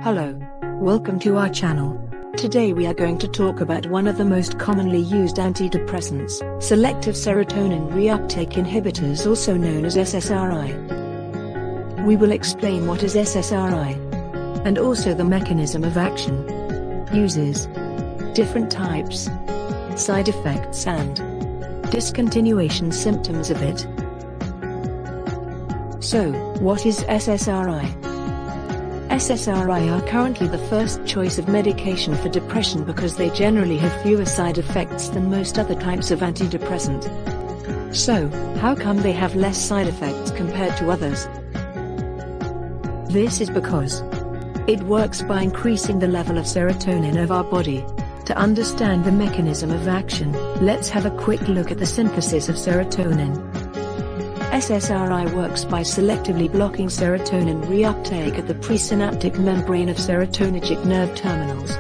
Hello. Welcome to our channel. Today we are going to talk about one of the most commonly used antidepressants, selective serotonin reuptake inhibitors, also known as SSRI. We will explain what is SSRI and also the mechanism of action, uses, different types, side effects and discontinuation symptoms of it. So, what is SSRI? SSRI are currently the first choice of medication for depression because they generally have fewer side effects than most other types of antidepressant. So, how come they have less side effects compared to others? This is because it works by increasing the level of serotonin of our body. To understand the mechanism of action, let's have a quick look at the synthesis of serotonin. SSRI works by selectively blocking serotonin reuptake at the presynaptic membrane of serotonergic nerve terminals.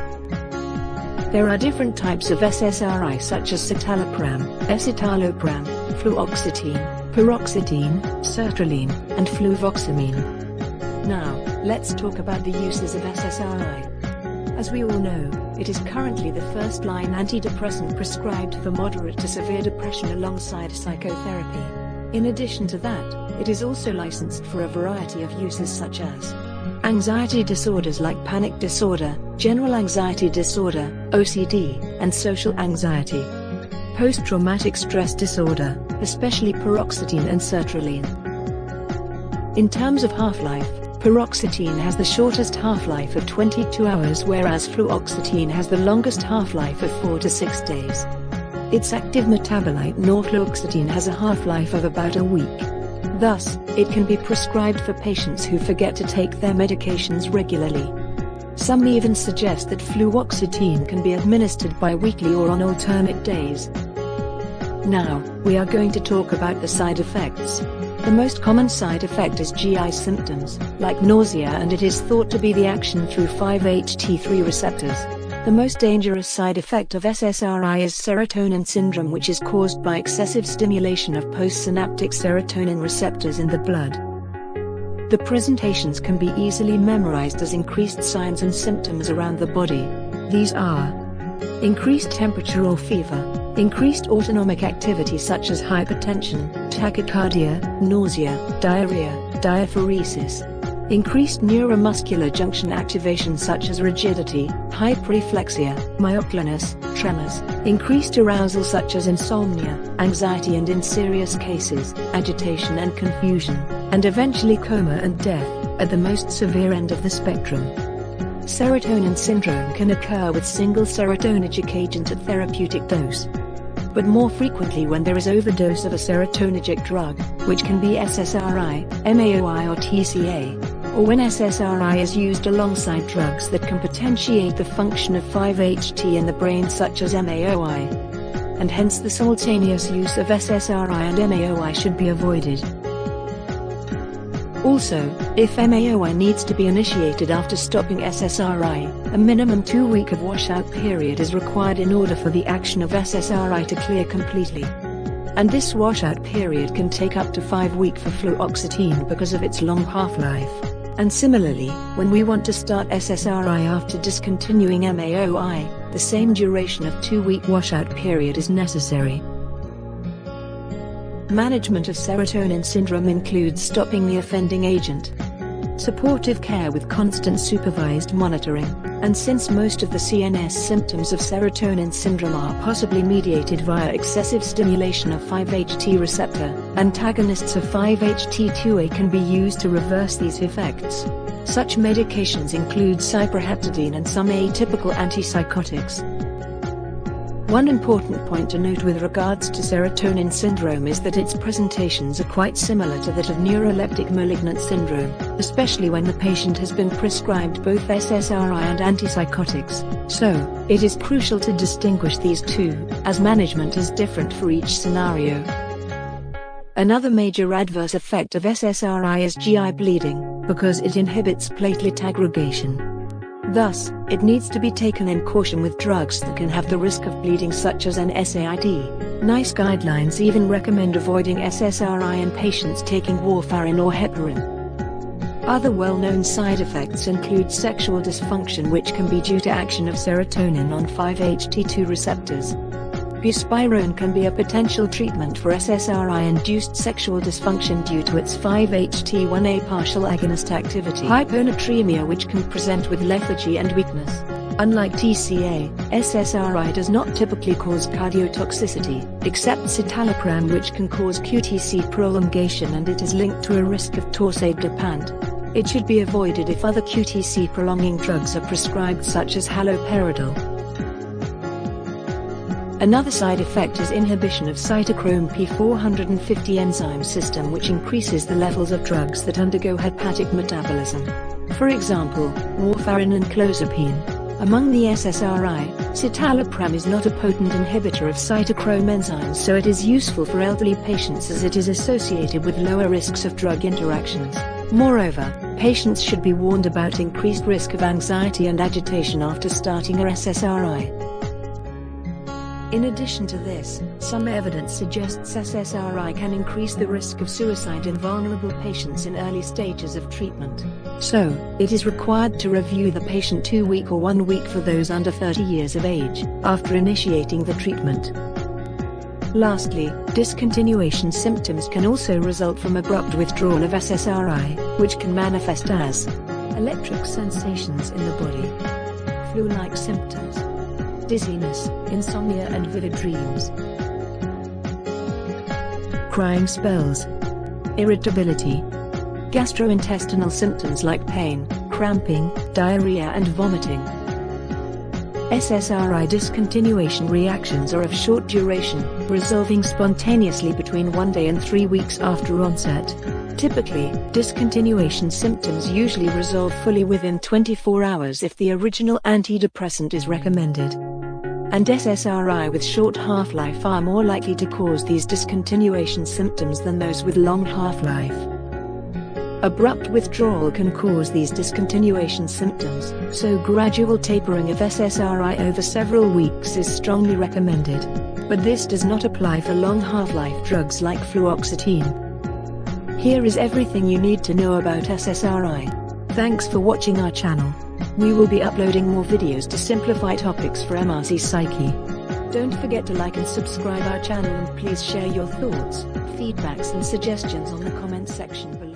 There are different types of SSRI such as citalopram, escitalopram, fluoxetine, paroxetine, sertraline, and fluvoxamine. Now, let's talk about the uses of SSRI. As we all know, it is currently the first-line antidepressant prescribed for moderate to severe depression alongside psychotherapy. In addition to that, it is also licensed for a variety of uses such as anxiety disorders like panic disorder, general anxiety disorder, OCD, and social anxiety, post-traumatic stress disorder, especially paroxetine and sertraline. In terms of half-life, paroxetine has the shortest half-life of 22 hours whereas fluoxetine has the longest half-life of 4 to 6 days. Its active metabolite norfluoxetine has a half-life of about a week. Thus, it can be prescribed for patients who forget to take their medications regularly. Some even suggest that fluoxetine can be administered bi-weekly or on alternate days. Now, we are going to talk about the side effects. The most common side effect is GI symptoms, like nausea, and it is thought to be the action through 5-HT3 receptors. The most dangerous side effect of SSRI is serotonin syndrome, which is caused by excessive stimulation of postsynaptic serotonin receptors in the blood. The presentations can be easily memorized as increased signs and symptoms around the body. These are increased temperature or fever, increased autonomic activity such as hypertension, tachycardia, nausea, diarrhea, diaphoresis, increased neuromuscular junction activation such as rigidity, hyperreflexia, myoclonus, tremors, increased arousal such as insomnia, anxiety, and in serious cases, agitation and confusion, and eventually coma and death, at the most severe end of the spectrum. Serotonin syndrome can occur with single serotonergic agent at therapeutic dose, but more frequently when there is overdose of a serotonergic drug, which can be SSRI, MAOI or TCA, or when SSRI is used alongside drugs that can potentiate the function of 5-HT in the brain such as MAOI. And hence the simultaneous use of SSRI and MAOI should be avoided. Also, if MAOI needs to be initiated after stopping SSRI, a minimum 2-week of washout period is required in order for the action of SSRI to clear completely. And this washout period can take up to 5 weeks for fluoxetine because of its long half-life. And similarly, when we want to start SSRI after discontinuing MAOI, the same duration of 2-week washout period is necessary. Management of serotonin syndrome includes stopping the offending agent, supportive care with constant supervised monitoring, and since most of the CNS symptoms of serotonin syndrome are possibly mediated via excessive stimulation of 5-HT receptor, antagonists of 5-HT2A can be used to reverse these effects. Such medications include cyproheptadine and some atypical antipsychotics. One important point to note with regards to serotonin syndrome is that its presentations are quite similar to that of neuroleptic malignant syndrome, especially when the patient has been prescribed both SSRI and antipsychotics. So, it is crucial to distinguish these two, as management is different for each scenario. Another major adverse effect of SSRI is GI bleeding, because it inhibits platelet aggregation. Thus, it needs to be taken in caution with drugs that can have the risk of bleeding such as an SAID. NICE guidelines even recommend avoiding SSRI in patients taking warfarin or heparin. Other well-known side effects include sexual dysfunction, which can be due to action of serotonin on 5-HT2 receptors. Buspirone can be a potential treatment for SSRI-induced sexual dysfunction due to its 5-HT1A partial agonist activity. Hyponatremia, which can present with lethargy and weakness. Unlike TCA, SSRI does not typically cause cardiotoxicity, except citalopram, which can cause QTc prolongation, and it is linked to a risk of torsade de pant. It should be avoided if other QTc prolonging drugs are prescribed, such as haloperidol. Another side effect is inhibition of cytochrome P450 enzyme system, which increases the levels of drugs that undergo hepatic metabolism. For example, warfarin and clozapine. Among the SSRI, citalopram is not a potent inhibitor of cytochrome enzymes, so it is useful for elderly patients as it is associated with lower risks of drug interactions. Moreover, patients should be warned about increased risk of anxiety and agitation after starting a SSRI. In addition to this, some evidence suggests SSRI can increase the risk of suicide in vulnerable patients in early stages of treatment. So, it is required to review the patient 2 week or 1 week for those under 30 years of age, after initiating the treatment. Lastly, discontinuation symptoms can also result from abrupt withdrawal of SSRI, which can manifest as electric sensations in the body, flu-like symptoms, dizziness, insomnia and vivid dreams, crying spells, irritability, gastrointestinal symptoms like pain, cramping, diarrhea and vomiting. SSRI discontinuation reactions are of short duration, resolving spontaneously between 1 day and 3 weeks after onset. Typically, discontinuation symptoms usually resolve fully within 24 hours if the original antidepressant is recommended. And SSRI with short half-life are more likely to cause these discontinuation symptoms than those with long half-life. Abrupt withdrawal can cause these discontinuation symptoms, so gradual tapering of SSRI over several weeks is strongly recommended. But this does not apply for long half-life drugs like fluoxetine. Here is everything you need to know about SSRI. Thanks for watching our channel. We will be uploading more videos to simplify topics for MRC Psyche. Don't forget to like and subscribe our channel, and please share your thoughts, feedbacks and suggestions on the comment section below.